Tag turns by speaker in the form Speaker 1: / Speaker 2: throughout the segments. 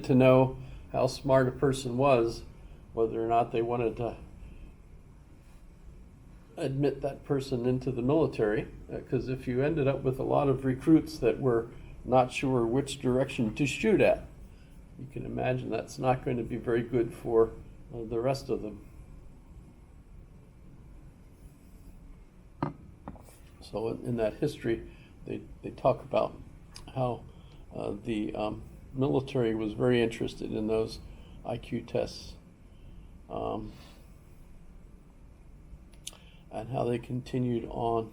Speaker 1: good to know how smart a person was, whether or not they wanted to admit that person into the military. Because if you ended up with a lot of recruits that were not sure which direction to shoot at, you can imagine that's not going to be very good for the rest of them. So in that history, they talk about how the military was very interested in those IQ tests, and how they continued on.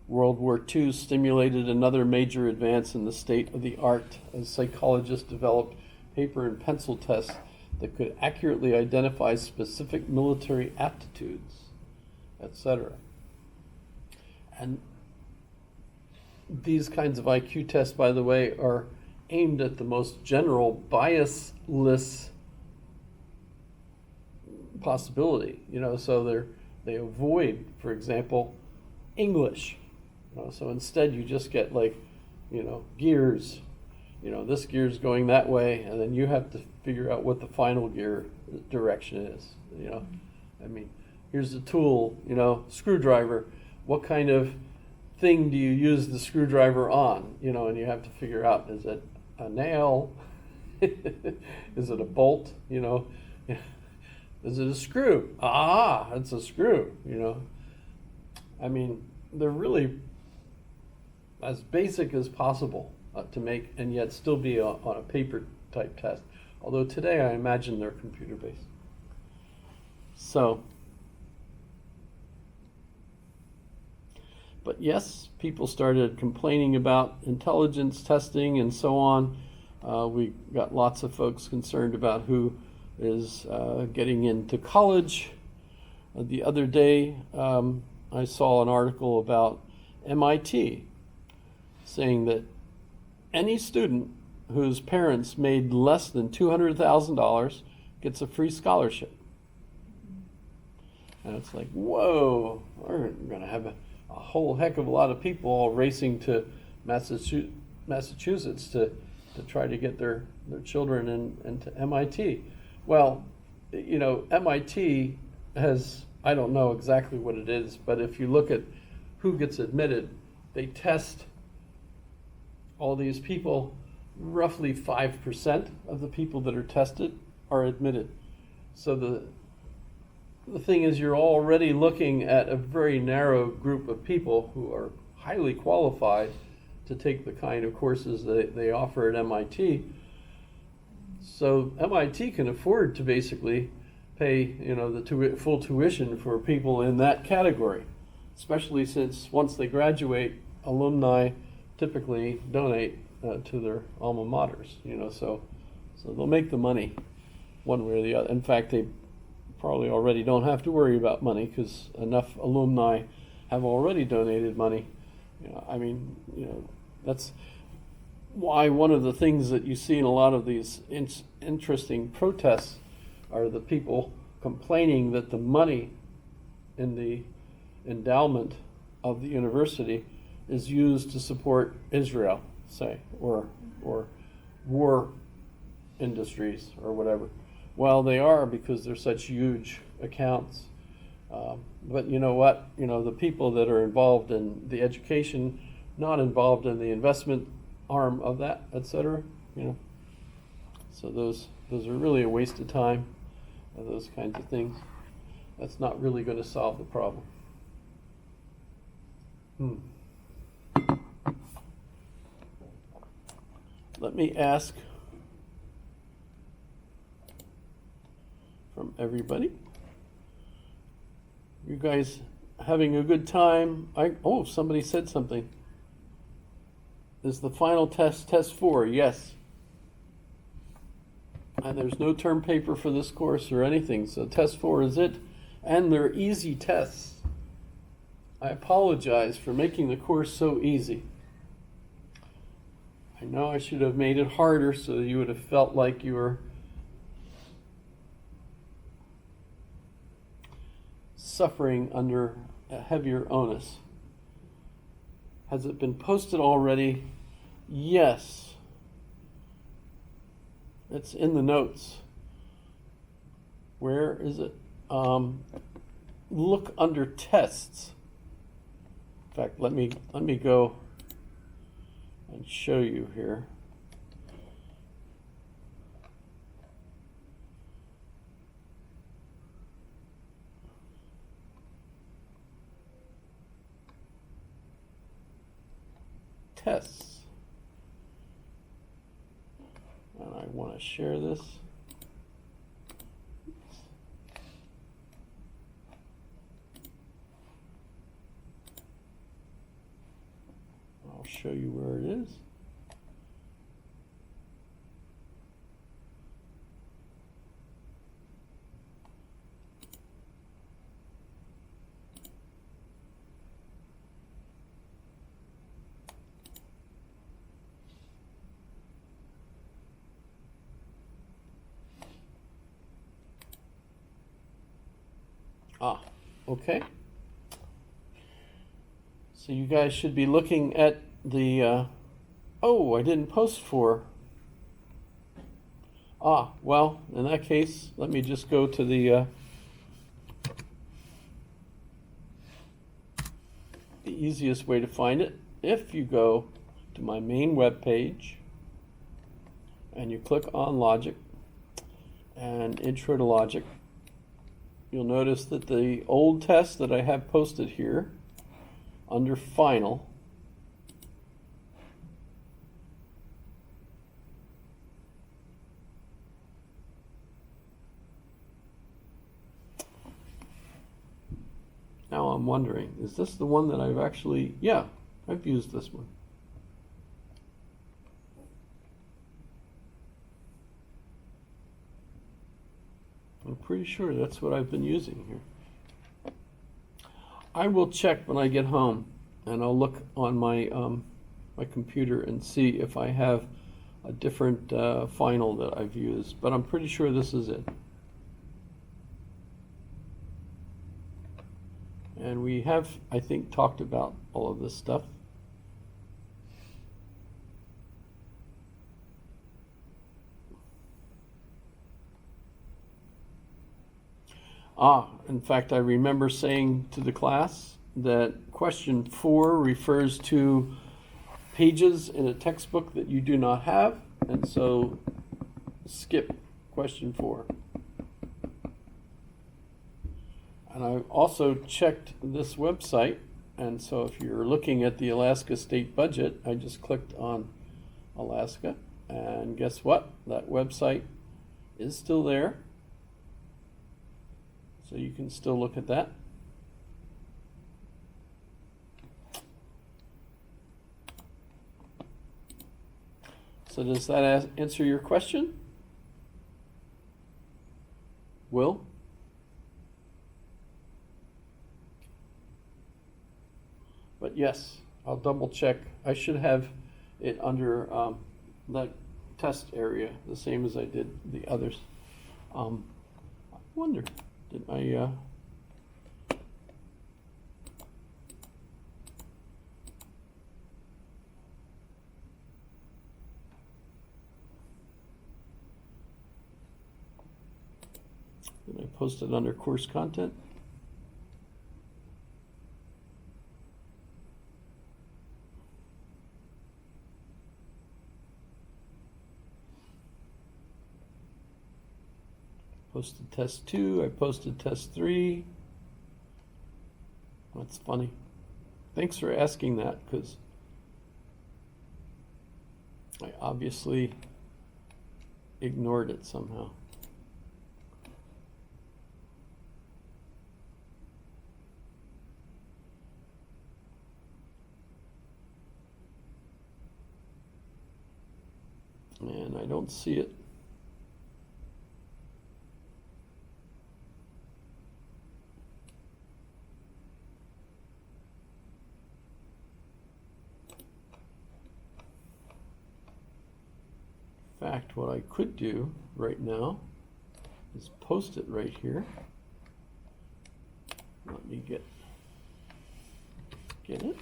Speaker 1: World War II stimulated another major advance in the state of the art as psychologists developed paper and pencil tests that could accurately identify specific military aptitudes, etc. And these kinds of IQ tests, by the way, are aimed at the most general, biasless possibility. So they avoid, for example, English. So instead, you just get gears. This gear's going that way, and then you have to figure out what the final gear direction is. I mean, here's the tool. Screwdriver. What kind of thing do you use the screwdriver on? And you have to figure out, is it a nail? Is it a bolt? Is it a screw? It's a screw. I mean, they're really as basic as possible to make, and yet still be on a paper type test. Although today I imagine they're computer based. So, but yes, people started complaining about intelligence testing and so on. We got lots of folks concerned about who is getting into college. The other day, I saw an article about MIT saying that any student whose parents made less than $200,000 gets a free scholarship. And it's like, whoa, we're going to have a whole heck of a lot of people all racing to Massachusetts to try to get their children into MIT. Well, MIT has, I don't know exactly what it is, but if you look at who gets admitted, they test all these people. Roughly 5% of the people that are tested are admitted. So the thing is, you're already looking at a very narrow group of people who are highly qualified to take the kind of courses that they offer at MIT. So MIT can afford to basically pay, the full tuition for people in that category, especially since once they graduate, alumni typically donate to their alma maters. So they'll make the money one way or the other. In fact, they probably already don't have to worry about money because enough alumni have already donated money. That's why one of the things that you see in a lot of these interesting protests are the people complaining that the money in the endowment of the university is used to support Israel, say, or war industries or whatever. Well, they are, because they're such huge accounts. But you know what? The people that are involved in the education, not involved in the investment arm of that, etc. So those are really a waste of time. Those kinds of things. That's not really going to solve the problem. Let me ask from everybody. You guys having a good time? Somebody said something. Is the final test 4? Yes. And there's no term paper for this course or anything, so test 4 is it. And they're easy tests. I apologize for making the course so easy. I know I should have made it harder so you would have felt like you were suffering under a heavier onus. Has it been posted already? Yes. It's in the notes. Where is it? Look under tests. In fact, let me go and show you here. Tests. And I want to share this. I'll show you where it is. Okay. So you guys should be looking at the, oh, I didn't post for. Well, in that case, let me just go to the easiest way to find it. If you go to my main web page and you click on Logic and Intro to Logic, you'll notice that the old test that I have posted here under Final now I'm wondering, is this the one that I've actually, yeah, I've used this one. I'm pretty sure that's what I've been using here. I will check when I get home, and I'll look on my my computer and see if I have a different Final that I've used, but I'm pretty sure this is it. And we have, I think, talked about all of this stuff. In fact, I remember saying to the class that question 4 refers to pages in a textbook that you do not have, and so skip question 4. And I also checked this website, and so if you're looking at the Alaska State budget, I just clicked on Alaska, and guess what? That website is still there. So you can still look at that. So does that answer your question? Will? But yes, I'll double check. I should have it under that test area, the same as I did the others. I wonder, did I... Did I post it under course content? Posted test 2, I posted test 3. That's funny. Thanks for asking that, because I obviously ignored it somehow. And I don't see it. In fact, what I could do right now is post it right here. Let me get it.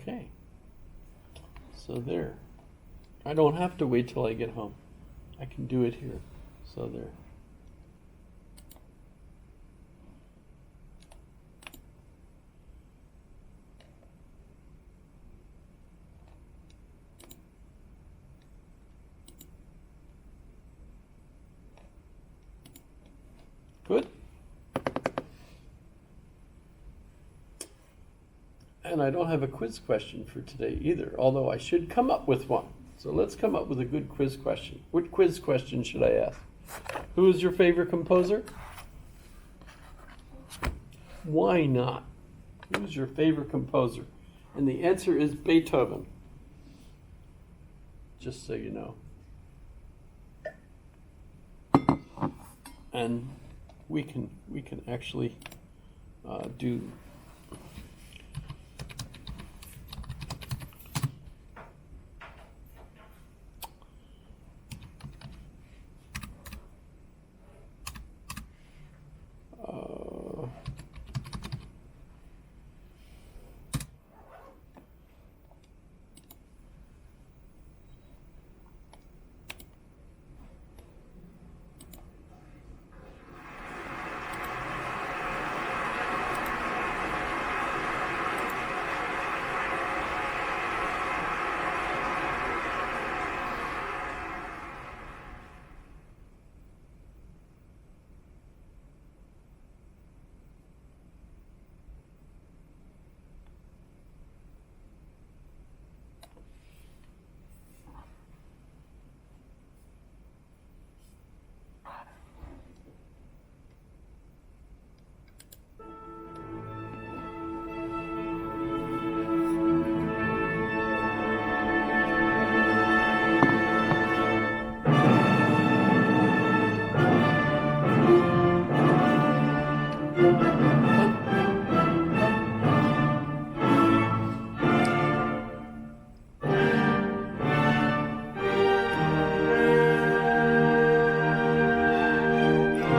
Speaker 1: Okay. So there. I don't have to wait till I get home. I can do it here. So there. Good. And I don't have a quiz question for today either, although I should come up with one. So let's come up with a good quiz question. What quiz question should I ask? Who is your favorite composer? Why not? Who's your favorite composer? And the answer is Beethoven. Just so you know. And we can actually do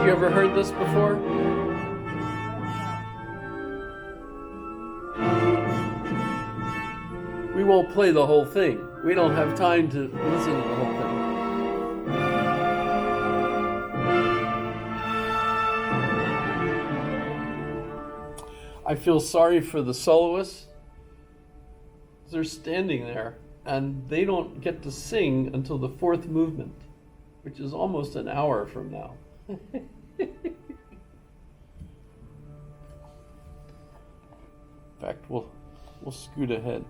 Speaker 1: You ever heard this before? We won't play the whole thing. We don't have time to listen to the whole thing. I feel sorry for the soloists. They're standing there and they don't get to sing until the fourth movement, which is almost an hour from now. In fact, we'll scoot ahead.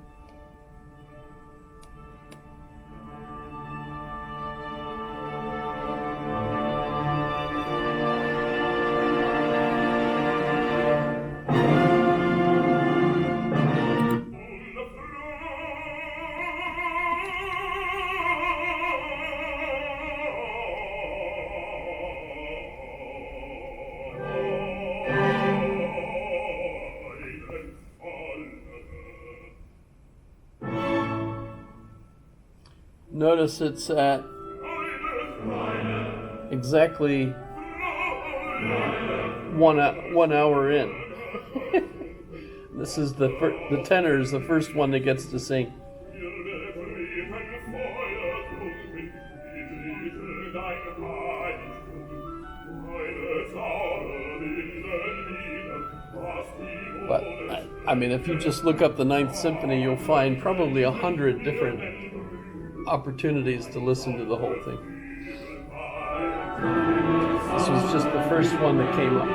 Speaker 1: Notice it's at exactly 1 hour in. This is the tenor is the first one that gets to sing. But I mean, if you just look up the Ninth Symphony, you'll find probably 100 different opportunities to listen to the whole thing. This was just the first one that came up.